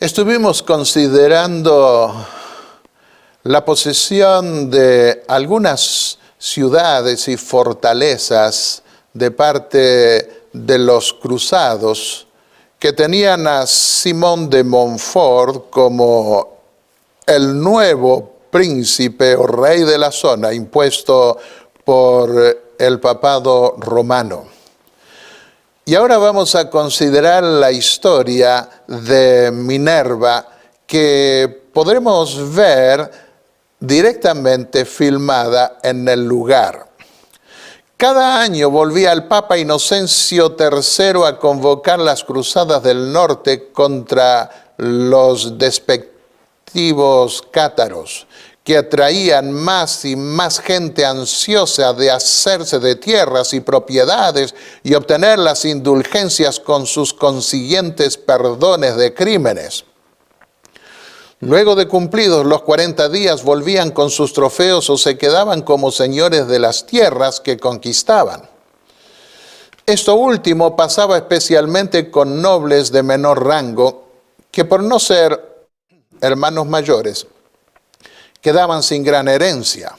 Estuvimos considerando la posesión de algunas ciudades y fortalezas de parte de los cruzados que tenían a Simón de Montfort como el nuevo príncipe o rey de la zona impuesto por el papado romano. Y ahora vamos a considerar la historia de Minerva, que podremos ver directamente filmada en el lugar. Cada año volvía el Papa Inocencio III a convocar las cruzadas del norte contra los despectivos cátaros, que atraían más y más gente ansiosa de hacerse de tierras y propiedades y obtener las indulgencias con sus consiguientes perdones de crímenes. Luego de cumplidos los 40 días volvían con sus trofeos o se quedaban como señores de las tierras que conquistaban. Esto último pasaba especialmente con nobles de menor rango que, por no ser hermanos mayores, quedaban sin gran herencia.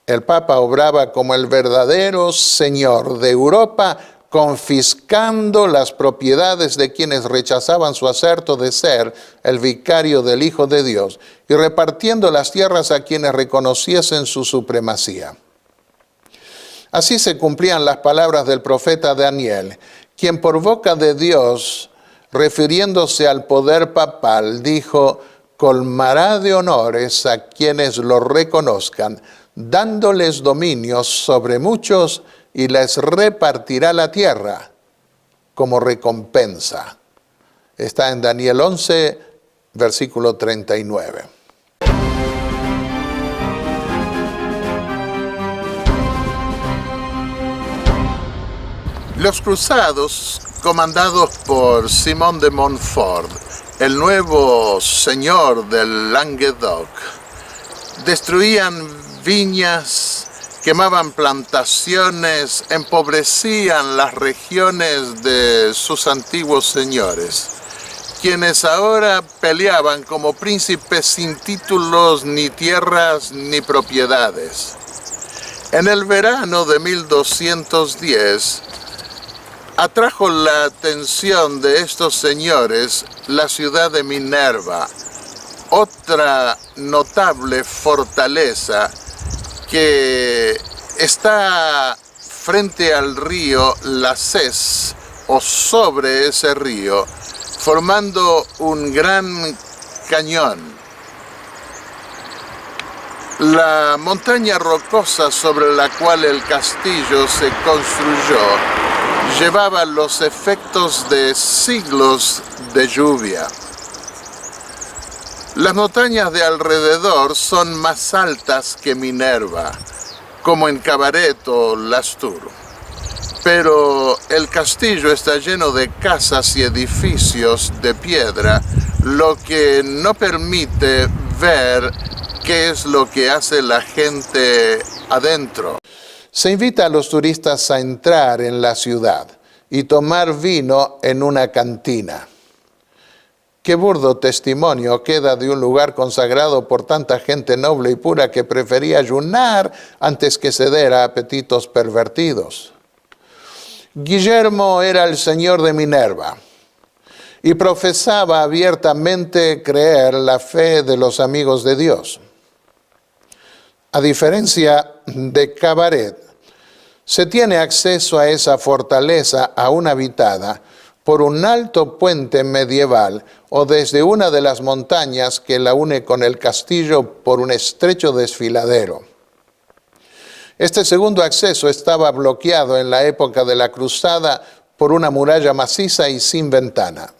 El Papa obraba como el verdadero señor de Europa, confiscando las propiedades de quienes rechazaban su aserto de ser el vicario del Hijo de Dios y repartiendo las tierras a quienes reconociesen su supremacía. Así se cumplían las palabras del profeta Daniel, quien por boca de Dios, refiriéndose al poder papal, dijo: colmará de honores a quienes lo reconozcan, dándoles dominios sobre muchos y les repartirá la tierra como recompensa. Está en Daniel 11, versículo 39. Los cruzados, comandados por Simón de Montfort, el nuevo señor del Languedoc, destruían viñas, quemaban plantaciones, empobrecían las regiones de sus antiguos señores, quienes ahora peleaban como príncipes sin títulos, ni tierras, ni propiedades. En el verano de 1210, atrajo la atención de estos señores la ciudad de Minerva, otra notable fortaleza que está frente al río Lacés o sobre ese río, formando un gran cañón. La montaña rocosa sobre la cual el castillo se construyó llevaba los efectos de siglos de lluvia. Las montañas de alrededor son más altas que Minerva, como en Cabaret o Las Tours. Pero el castillo está lleno de casas y edificios de piedra, lo que no permite ver qué es lo que hace la gente adentro. Se invita a los turistas a entrar en la ciudad y tomar vino en una cantina. Qué burdo testimonio queda de un lugar consagrado por tanta gente noble y pura que prefería ayunar antes que ceder a apetitos pervertidos. Guillermo era el señor de Minerva y profesaba abiertamente creer la fe de los amigos de Dios. A diferencia de Cabaret, se tiene acceso a esa fortaleza aún habitada por un alto puente medieval o desde una de las montañas que la une con el castillo por un estrecho desfiladero. Este segundo acceso estaba bloqueado en la época de la cruzada por una muralla maciza y sin ventana.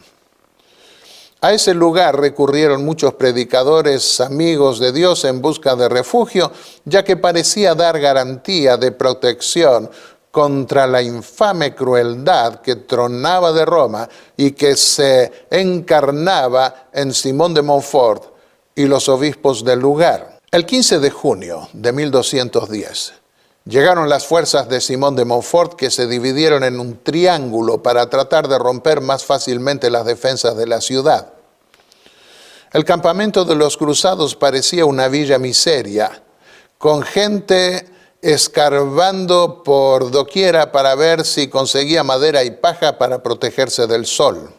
A ese lugar recurrieron muchos predicadores amigos de Dios en busca de refugio, ya que parecía dar garantía de protección contra la infame crueldad que tronaba de Roma y que se encarnaba en Simón de Montfort y los obispos del lugar. El 15 de junio de 1210, llegaron las fuerzas de Simón de Montfort, que se dividieron en un triángulo para tratar de romper más fácilmente las defensas de la ciudad. El campamento de los cruzados parecía una villa miseria, con gente escarbando por doquiera para ver si conseguía madera y paja para protegerse del sol.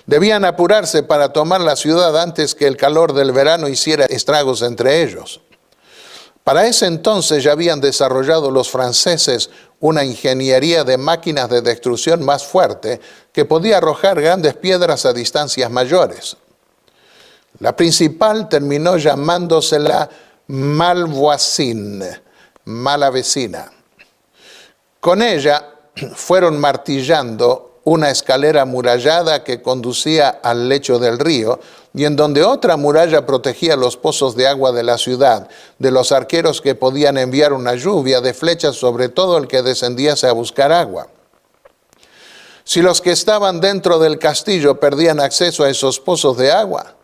Debían apurarse para tomar la ciudad antes que el calor del verano hiciera estragos entre ellos. Para ese entonces ya habían desarrollado los franceses una ingeniería de máquinas de destrucción más fuerte que podía arrojar grandes piedras a distancias mayores. La principal terminó llamándosela Malvoisine, mala vecina. Con ella fueron martillando una escalera amurallada que conducía al lecho del río y en donde otra muralla protegía los pozos de agua de la ciudad, de los arqueros que podían enviar una lluvia de flechas sobre todo el que descendiese a buscar agua. Si los que estaban dentro del castillo perdían acceso a esos pozos de agua,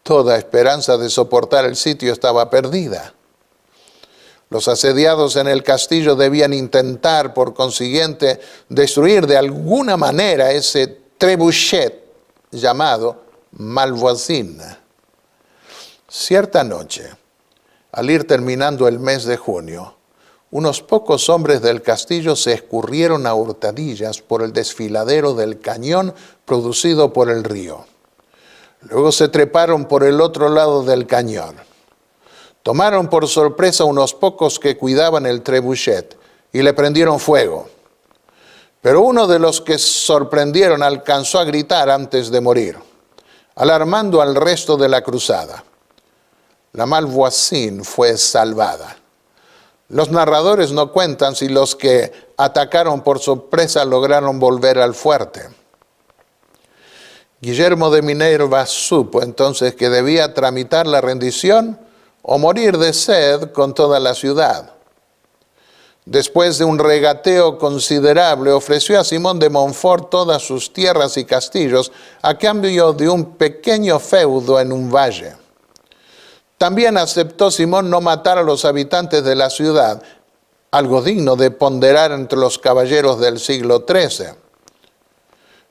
toda esperanza de soportar el sitio estaba perdida. Los asediados en el castillo debían intentar, por consiguiente, destruir de alguna manera ese trebuchet llamado Malvoisine. Cierta noche, al ir terminando el mes de junio, unos pocos hombres del castillo se escurrieron a hurtadillas por el desfiladero del cañón producido por el río. Luego se treparon por el otro lado del cañón. Tomaron por sorpresa unos pocos que cuidaban el trebuchet y le prendieron fuego. Pero uno de los que sorprendieron alcanzó a gritar antes de morir, alarmando al resto de la cruzada. La Malvoisine fue salvada. Los narradores no cuentan si los que atacaron por sorpresa lograron volver al fuerte. Guillermo de Minerva supo entonces que debía tramitar la rendición o morir de sed con toda la ciudad. Después de un regateo considerable, ofreció a Simón de Montfort todas sus tierras y castillos a cambio de un pequeño feudo en un valle. También aceptó Simón no matar a los habitantes de la ciudad, algo digno de ponderar entre los caballeros del siglo XIII.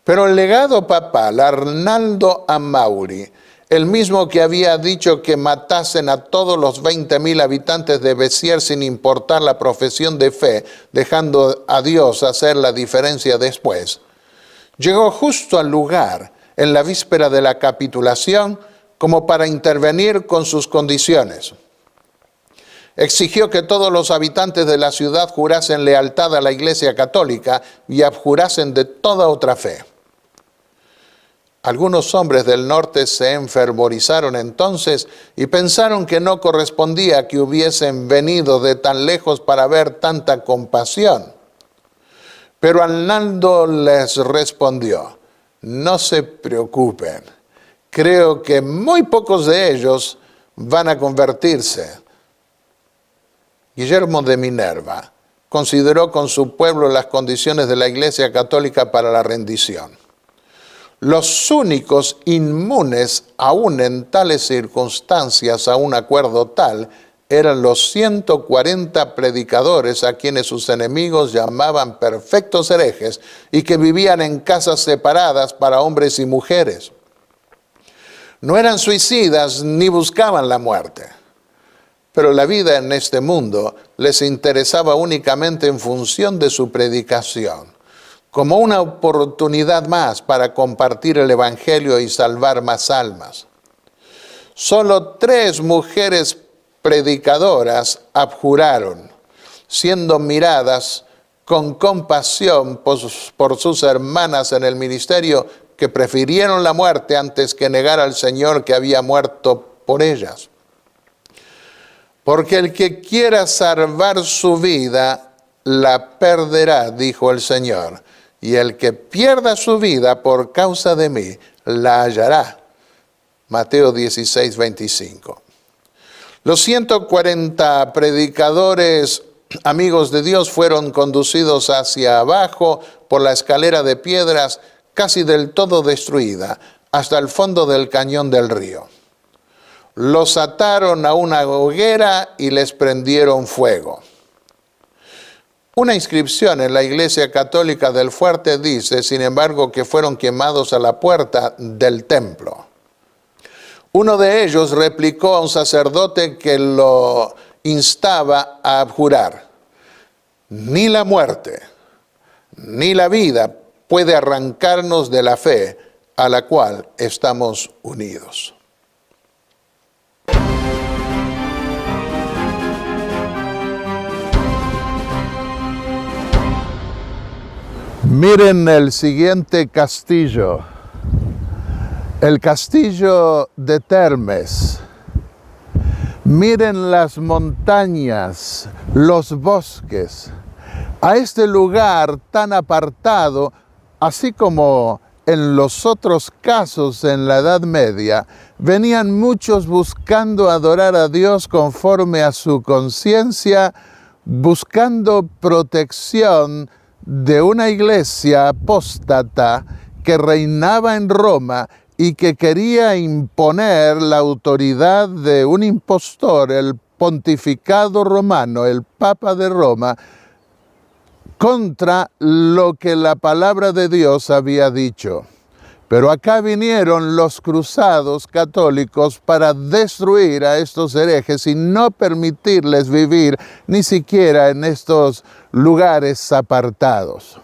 Pero el legado papal, Arnaldo Amaury, el mismo que había dicho que matasen a todos los 20.000 habitantes de Béziers sin importar la profesión de fe, dejando a Dios hacer la diferencia después, llegó justo al lugar en la víspera de la capitulación como para intervenir con sus condiciones. Exigió que todos los habitantes de la ciudad jurasen lealtad a la Iglesia Católica y abjurasen de toda otra fe. Algunos hombres del norte se enfervorizaron entonces y pensaron que no correspondía que hubiesen venido de tan lejos para ver tanta compasión. Pero Arnaldo les respondió: no se preocupen, creo que muy pocos de ellos van a convertirse. Guillermo de Minerva consideró con su pueblo las condiciones de la Iglesia Católica para la rendición. Los únicos inmunes, aún en tales circunstancias, a un acuerdo tal, eran los 140 predicadores a quienes sus enemigos llamaban perfectos herejes y que vivían en casas separadas para hombres y mujeres. No eran suicidas ni buscaban la muerte, pero la vida en este mundo les interesaba únicamente en función de su predicación, como una oportunidad más para compartir el Evangelio y salvar más almas. Solo 3 mujeres predicadoras abjuraron, siendo miradas con compasión por sus hermanas en el ministerio, que prefirieron la muerte antes que negar al Señor que había muerto por ellas. Porque el que quiera salvar su vida, la perderá, dijo el Señor. Y el que pierda su vida por causa de mí, la hallará. Mateo 16, 25. Los 140 predicadores amigos de Dios fueron conducidos hacia abajo por la escalera de piedras, casi del todo destruida, hasta el fondo del cañón del río. Los ataron a una hoguera y les prendieron fuego. Una inscripción en la Iglesia Católica del Fuerte dice, sin embargo, que fueron quemados a la puerta del templo. Uno de ellos replicó a un sacerdote que lo instaba a abjurar: ni la muerte, ni la vida puede arrancarnos de la fe a la cual estamos unidos. Miren el siguiente castillo, el castillo de Termes. Miren las montañas, los bosques. A este lugar tan apartado, así como en los otros casos en la Edad Media, venían muchos buscando adorar a Dios conforme a su conciencia, buscando protección de una iglesia apóstata que reinaba en Roma y que quería imponer la autoridad de un impostor, el pontificado romano, el Papa de Roma, contra lo que la palabra de Dios había dicho. Pero acá vinieron los cruzados católicos para destruir a estos herejes y no permitirles vivir ni siquiera en estos lugares apartados.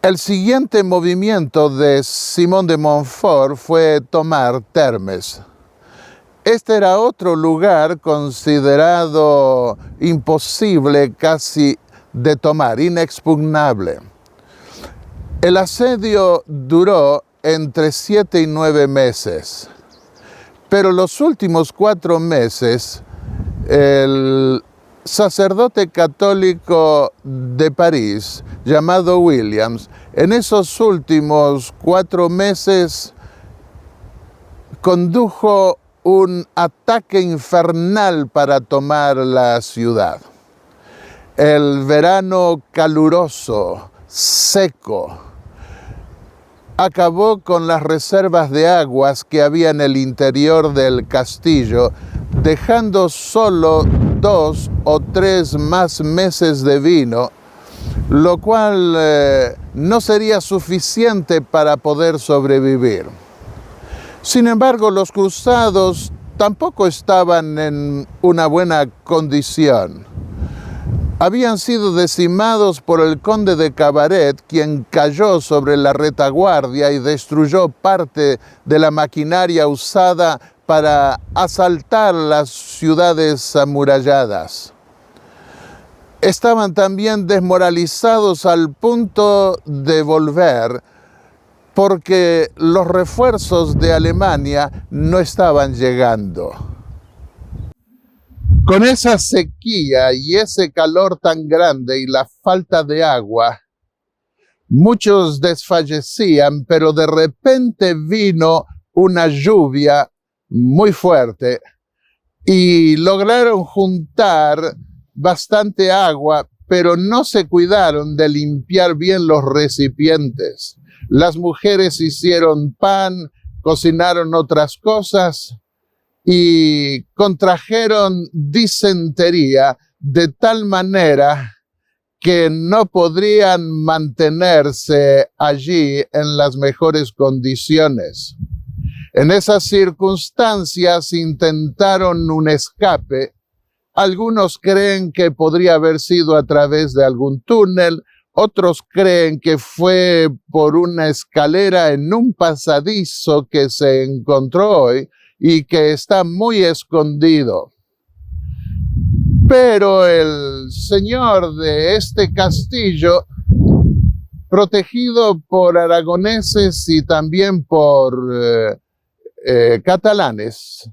El siguiente movimiento de Simón de Montfort fue tomar Termes. Este era otro lugar considerado imposible casi de tomar, inexpugnable. El asedio duró entre 7 y 9 meses, pero los últimos 4 meses, el sacerdote católico de París, llamado Williams, en esos últimos 4 meses condujo un ataque infernal para tomar la ciudad. El verano caluroso, seco, acabó con las reservas de aguas que había en el interior del castillo, dejando solo 2 o 3 más meses de vino, lo cual no sería suficiente para poder sobrevivir. Sin embargo, los cruzados tampoco estaban en una buena condición. Habían sido decimados por el conde de Cabaret, quien cayó sobre la retaguardia y destruyó parte de la maquinaria usada para asaltar las ciudades amuralladas. Estaban también desmoralizados al punto de volver, porque los refuerzos de Alemania no estaban llegando. Con esa sequía y ese calor tan grande y la falta de agua, muchos desfallecían, pero de repente vino una lluvia muy fuerte y lograron juntar bastante agua, pero no se cuidaron de limpiar bien los recipientes. Las mujeres hicieron pan, cocinaron otras cosas y contrajeron disentería de tal manera que no podrían mantenerse allí en las mejores condiciones. En esas circunstancias intentaron un escape. Algunos creen que podría haber sido a través de algún túnel, otros creen que fue por una escalera en un pasadizo que se encontró hoy y que está muy escondido. Pero el señor de este castillo, protegido por aragoneses y también por catalanes,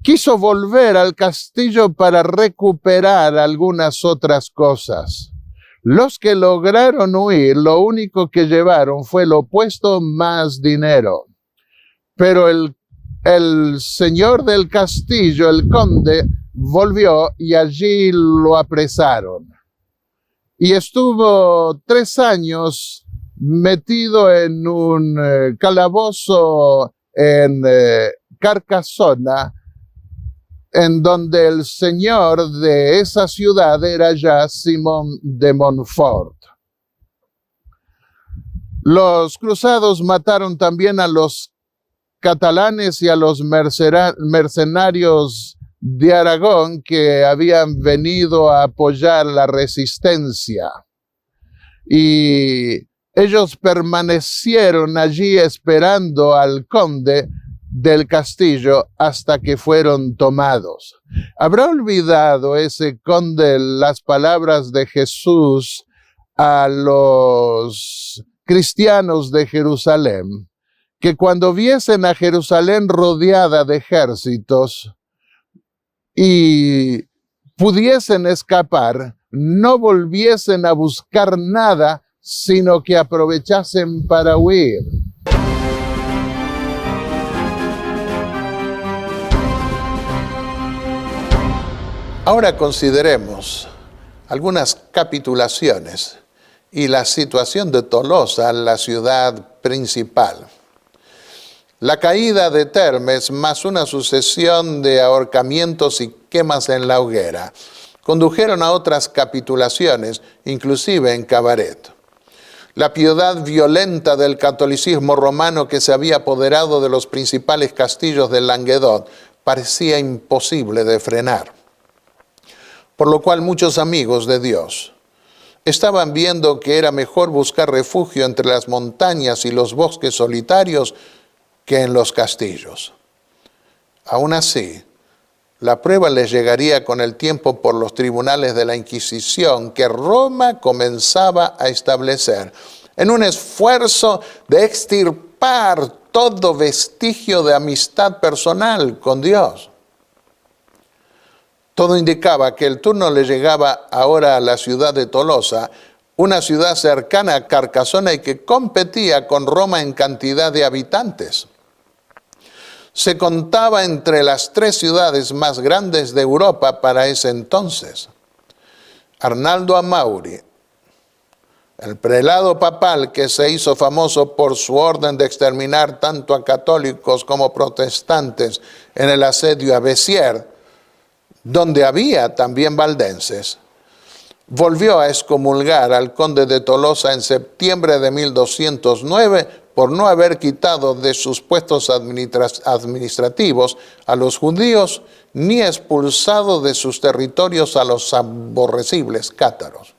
quiso volver al castillo para recuperar algunas otras cosas. Los que lograron huir, lo único que llevaron fue lo opuesto más dinero. Pero el señor del castillo, el conde, volvió y allí lo apresaron. Y estuvo 3 años metido en un calabozo en Carcassona, en donde el señor de esa ciudad era ya Simón de Montfort. Los cruzados mataron también a los catalanes y a los mercenarios de Aragón que habían venido a apoyar la resistencia. Y ellos permanecieron allí esperando al conde del castillo hasta que fueron tomados. ¿Habrá olvidado ese conde las palabras de Jesús a los cristianos de Jerusalén? Que cuando viesen a Jerusalén rodeada de ejércitos y pudiesen escapar, no volviesen a buscar nada, sino que aprovechasen para huir. Ahora consideremos algunas capitulaciones y la situación de Tolosa, la ciudad principal. La caída de Termes, más una sucesión de ahorcamientos y quemas en la hoguera, condujeron a otras capitulaciones, inclusive en Cabaret. La piedad violenta del catolicismo romano que se había apoderado de los principales castillos del Languedoc parecía imposible de frenar. Por lo cual muchos amigos de Dios estaban viendo que era mejor buscar refugio entre las montañas y los bosques solitarios que en los castillos. Aún así, la prueba les llegaría con el tiempo por los tribunales de la Inquisición que Roma comenzaba a establecer en un esfuerzo de extirpar todo vestigio de amistad personal con Dios. Todo indicaba que el turno le llegaba ahora a la ciudad de Tolosa, una ciudad cercana a Carcasona y que competía con Roma en cantidad de habitantes. Se contaba entre las 3 ciudades más grandes de Europa para ese entonces. Arnaldo Amauri, el prelado papal que se hizo famoso por su orden de exterminar tanto a católicos como protestantes en el asedio a Béziers, donde había también valdenses, volvió a excomulgar al conde de Tolosa en septiembre de 1209 por no haber quitado de sus puestos administrativos a los judíos ni expulsado de sus territorios a los aborrecibles cátaros.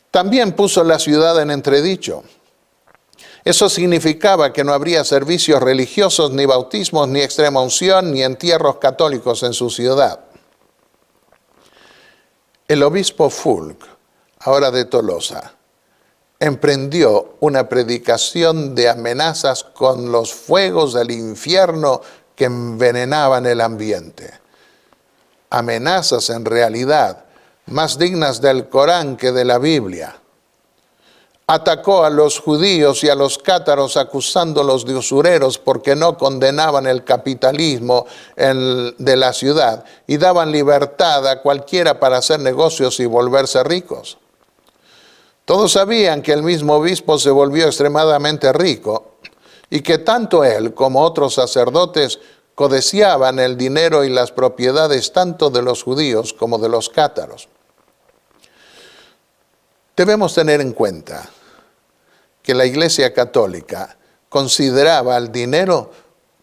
También puso la ciudad en entredicho. Eso significaba que no habría servicios religiosos, ni bautismos, ni extrema unción, ni entierros católicos en su ciudad. El obispo Fulk, ahora de Tolosa, emprendió una predicación de amenazas con los fuegos del infierno que envenenaban el ambiente. Amenazas en realidad más dignas del Corán que de la Biblia. Atacó a los judíos y a los cátaros acusándolos de usureros porque no condenaban el capitalismo de la ciudad y daban libertad a cualquiera para hacer negocios y volverse ricos. Todos sabían que el mismo obispo se volvió extremadamente rico y que tanto él como otros sacerdotes codiciaban el dinero y las propiedades tanto de los judíos como de los cátaros. Debemos tener en cuenta que la Iglesia Católica consideraba al dinero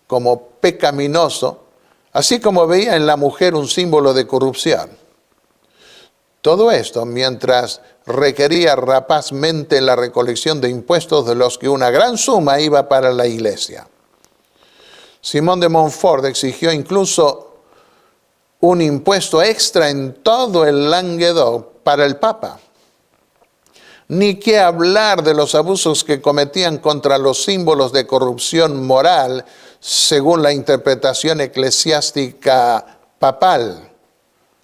como pecaminoso, así como veía en la mujer un símbolo de corrupción. Todo esto mientras requería rapazmente la recolección de impuestos de los que una gran suma iba para la Iglesia. Simón de Montfort exigió incluso un impuesto extra en todo el Languedoc para el Papa. Ni qué hablar de los abusos que cometían contra los símbolos de corrupción moral, según la interpretación eclesiástica papal,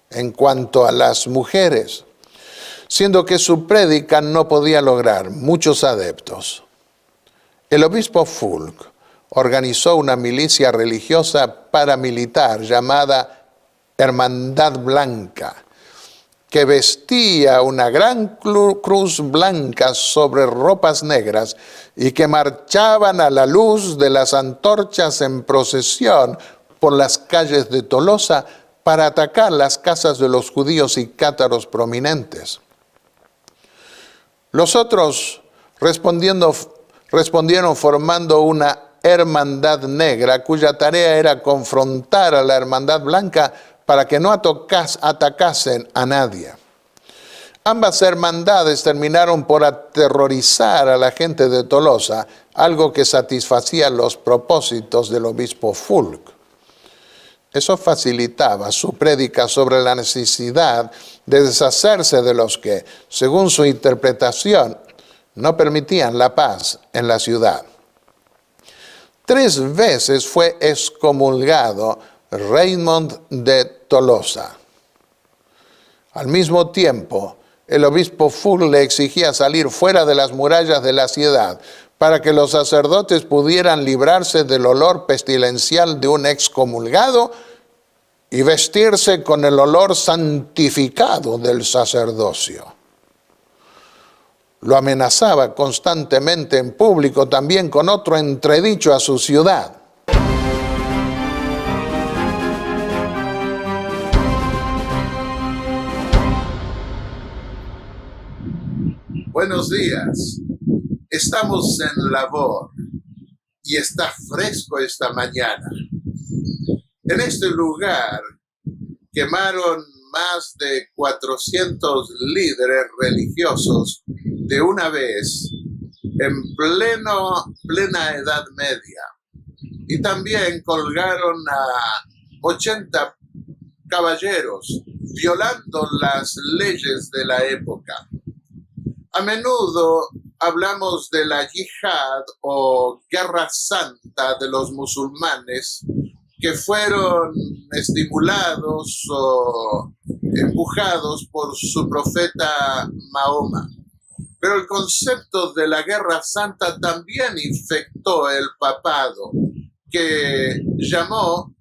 en cuanto a las mujeres, siendo que su prédica no podía lograr muchos adeptos. El obispo Fulk organizó una milicia religiosa paramilitar llamada Hermandad Blanca, que vestía una gran cruz blanca sobre ropas negras y que marchaban a la luz de las antorchas en procesión por las calles de Tolosa para atacar las casas de los judíos y cátaros prominentes. Los otros respondieron formando una hermandad negra, cuya tarea era confrontar a la hermandad blanca para que no atacasen a nadie. Ambas hermandades terminaron por aterrorizar a la gente de Tolosa, algo que satisfacía los propósitos del obispo Fulk. Eso facilitaba su prédica sobre la necesidad de deshacerse de los que, según su interpretación, no permitían la paz en la ciudad. 3 veces fue excomulgado Raymond de Tolosa. Al mismo tiempo, el obispo Fulk le exigía salir fuera de las murallas de la ciudad para que los sacerdotes pudieran librarse del olor pestilencial de un excomulgado y vestirse con el olor santificado del sacerdocio. Lo amenazaba constantemente en público, también con otro entredicho a su ciudad. Buenos días. Estamos en labor y está fresco esta mañana. En este lugar quemaron más de 400 líderes religiosos de una vez en plena Edad Media. Y también colgaron a 80 caballeros, violando las leyes de la época. A menudo hablamos de la yihad o guerra santa de los musulmanes que fueron estimulados o empujados por su profeta Mahoma. Pero el concepto de la guerra santa también infectó el papado, que llamó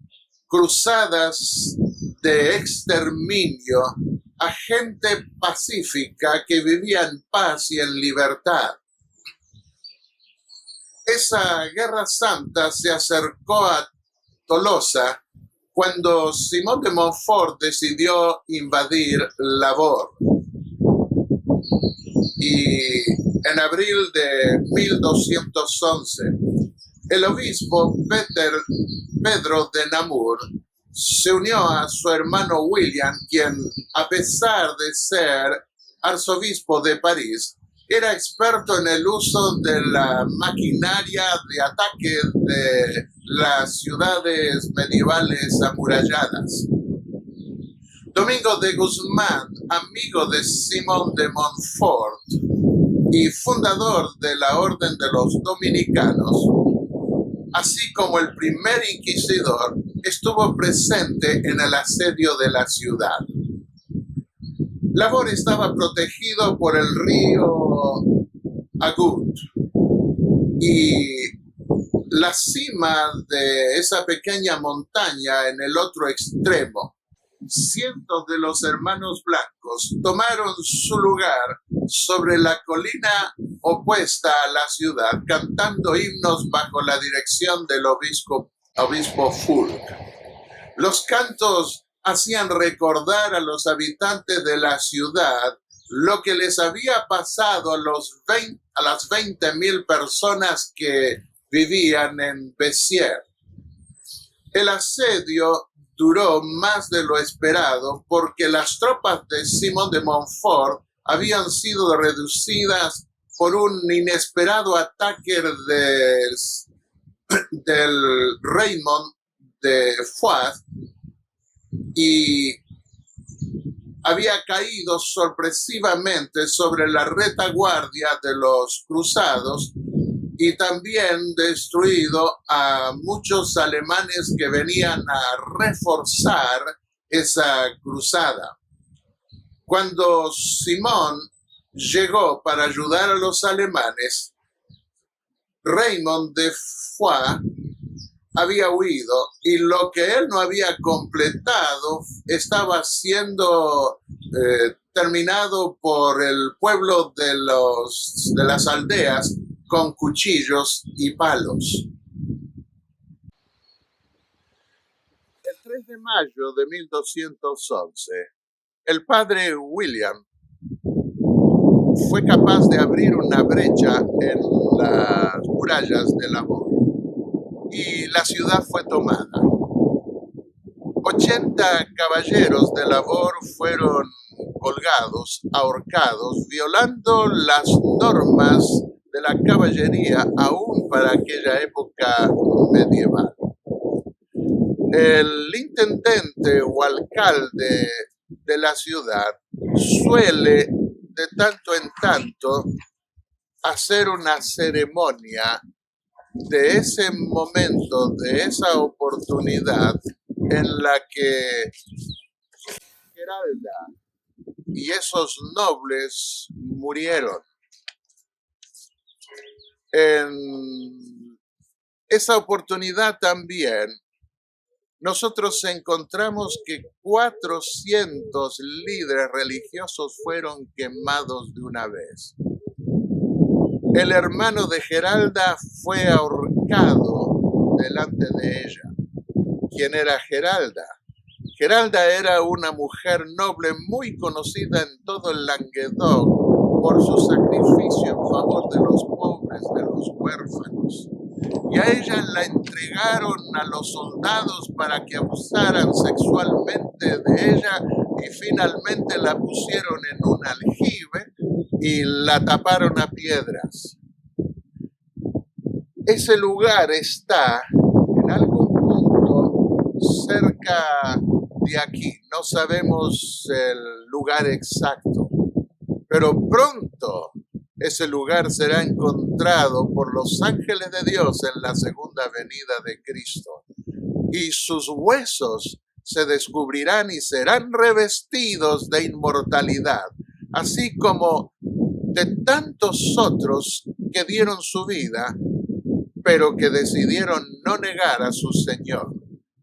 cruzadas de exterminio a gente pacífica que vivía en paz y en libertad. Esa guerra santa se acercó a Tolosa cuando Simón de Montfort decidió invadir Labor. Y en abril de 1211, el obispo Pedro de Namur se unió a su hermano William, quien, a pesar de ser arzobispo de París, era experto en el uso de la maquinaria de ataque de las ciudades medievales amuralladas. Domingo de Guzmán, amigo de Simón de Montfort y fundador de la Orden de los Dominicanos, así como el primer inquisidor, estuvo presente en el asedio de la ciudad. Labor estaba protegido por el río Agut y la cima de esa pequeña montaña en el otro extremo. Cientos de los hermanos blancos tomaron su lugar sobre la colina opuesta a la ciudad, cantando himnos bajo la dirección del obispo Fulk. Los cantos hacían recordar a los habitantes de la ciudad lo que les había pasado a las 20,000 personas que vivían en Béziers. El asedio duró más de lo esperado porque las tropas de Simón de Montfort habían sido reducidas por un inesperado ataque del Raymond de Foix y había caído sorpresivamente sobre la retaguardia de los cruzados y también destruido a muchos alemanes que venían a reforzar esa cruzada. Cuando Simón llegó para ayudar a los alemanes, Raymond de Foix había huido y lo que él no había completado estaba siendo terminado por el pueblo de las aldeas con cuchillos y palos. El 3 de mayo de 1211, el padre William fue capaz de abrir una brecha en las murallas de Labor. y la ciudad fue tomada. 80 caballeros de labor fueron colgados, ahorcados, violando las normas de la caballería aún para aquella época medieval. El intendente o alcalde de la ciudad suele de tanto en tanto hacer una ceremonia de ese momento, de esa oportunidad en la que Geralda y esos nobles murieron. En esa oportunidad también nosotros encontramos que 400 líderes religiosos fueron quemados de una vez. El hermano de Geralda fue ahorcado delante de ella. ¿Quién era Geralda? Geralda era una mujer noble muy conocida en todo el Languedoc por su sacrificio en favor de los pobres, de los huérfanos. Y a ella la entregaron a los soldados para que abusaran sexualmente de ella y finalmente la pusieron en un aljibe y la taparon a piedras. Ese lugar está en algún punto cerca de aquí. No sabemos el lugar exacto, pero pronto ese lugar será encontrado por los ángeles de Dios en la segunda venida de Cristo. Y sus huesos se descubrirán y serán revestidos de inmortalidad, así como de tantos otros que dieron su vida, pero que decidieron no negar a su Señor,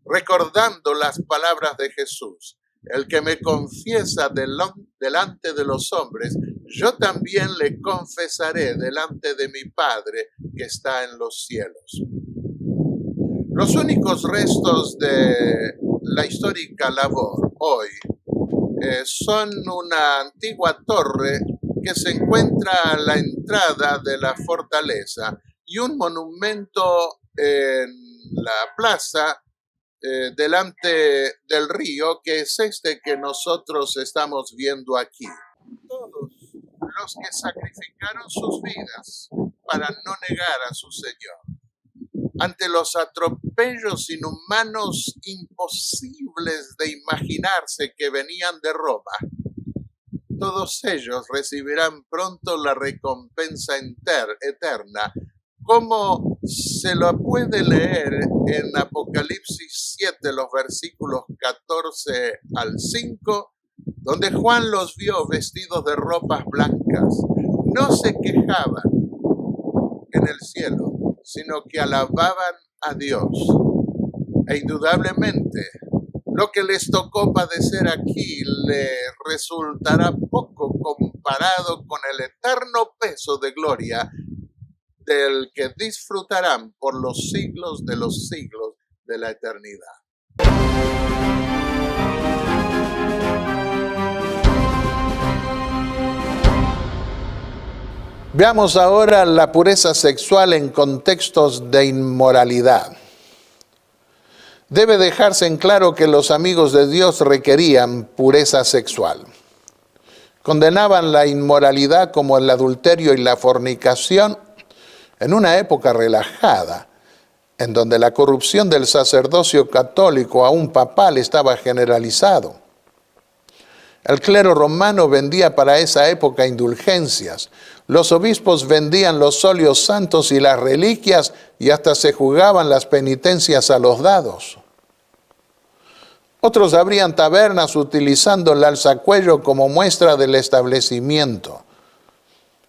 recordando las palabras de Jesús: el que me confiesa delante de los hombres, yo también le confesaré delante de mi Padre que está en los cielos. Los únicos restos de la histórica labor hoy son una antigua torre que se encuentra a la entrada de la fortaleza y un monumento en la plaza delante del río, que es este que nosotros estamos viendo aquí. Todos los que sacrificaron sus vidas para no negar a su Señor, ante los atropellos inhumanos imposibles de imaginarse que venían de Roma, todos ellos recibirán pronto la recompensa eterna, como se lo puede leer en Apocalipsis 7, los versículos 14 al 5, donde Juan los vio vestidos de ropas blancas. No se quejaban en el cielo, sino que alababan a Dios. E indudablemente, lo que les tocó padecer aquí le resultará poco comparado con el eterno peso de gloria del que disfrutarán por los siglos de la eternidad. Veamos ahora la pureza sexual en contextos de inmoralidad. Debe dejarse en claro que los amigos de Dios requerían pureza sexual. Condenaban la inmoralidad como el adulterio y la fornicación en una época relajada, en donde la corrupción del sacerdocio católico aún papal estaba generalizado. El clero romano vendía para esa época indulgencias. Los obispos vendían los óleos santos y las reliquias y hasta se jugaban las penitencias a los dados. Otros abrían tabernas utilizando el alzacuello como muestra del establecimiento.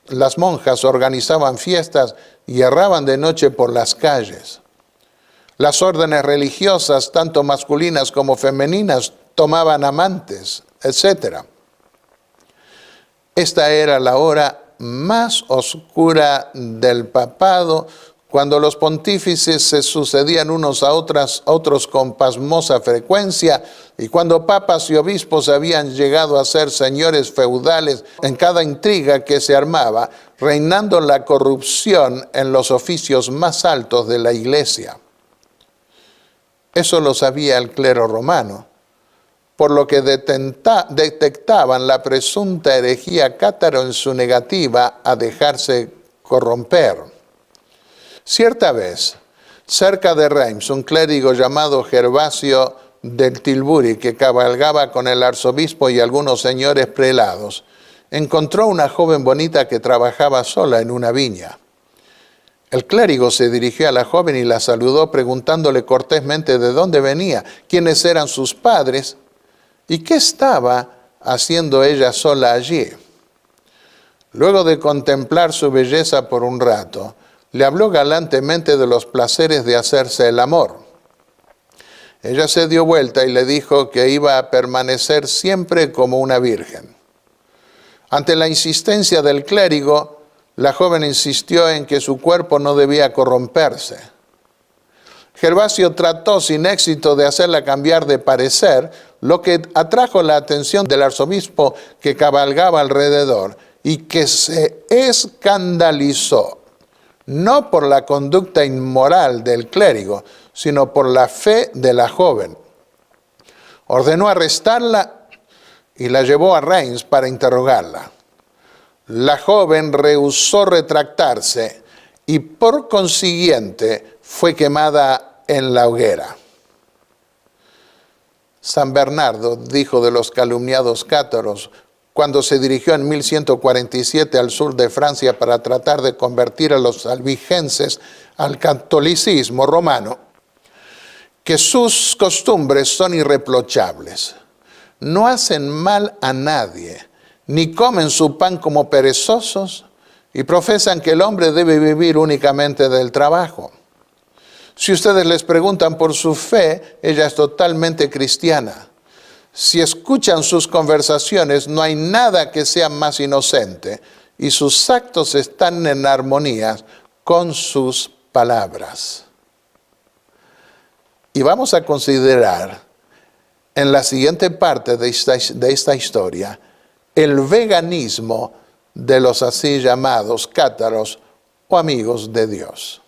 Las monjas organizaban fiestas y erraban de noche por las calles. Las órdenes religiosas, tanto masculinas como femeninas, tomaban amantes, etc. Esta era la hora más oscura del papado, cuando los pontífices se sucedían unos a otros con pasmosa frecuencia, y cuando papas y obispos habían llegado a ser señores feudales en cada intriga que se armaba, reinando la corrupción en los oficios más altos de la Iglesia. Eso lo sabía el clero romano, por lo que detectaban la presunta herejía cátaro en su negativa a dejarse corromper. Cierta vez, cerca de Reims, un clérigo llamado Gervasio del Tilbury, que cabalgaba con el arzobispo y algunos señores prelados, encontró una joven bonita que trabajaba sola en una viña. El clérigo se dirigió a la joven y la saludó preguntándole cortésmente de dónde venía, quiénes eran sus padres y qué estaba haciendo ella sola allí. Luego de contemplar su belleza por un rato, le habló galantemente de los placeres de hacerse el amor. Ella se dio vuelta y le dijo que iba a permanecer siempre como una virgen. Ante la insistencia del clérigo, la joven insistió en que su cuerpo no debía corromperse. Gervasio trató sin éxito de hacerla cambiar de parecer, lo que atrajo la atención del arzobispo que cabalgaba alrededor y que se escandalizó, no por la conducta inmoral del clérigo, sino por la fe de la joven. Ordenó arrestarla y la llevó a Reims para interrogarla. La joven rehusó retractarse y por consiguiente fue quemada en la hoguera. San Bernardo dijo de los calumniados cátaros cuando se dirigió en 1147 al sur de Francia para tratar de convertir a los albigenses al catolicismo romano, que sus costumbres son irreprochables. No hacen mal a nadie, ni comen su pan como perezosos, y profesan que el hombre debe vivir únicamente del trabajo. Si ustedes les preguntan por su fe, ella es totalmente cristiana. Si escuchan sus conversaciones, no hay nada que sea más inocente, y sus actos están en armonía con sus palabras. Y vamos a considerar en la siguiente parte de esta historia el veganismo de los así llamados cátaros o amigos de Dios.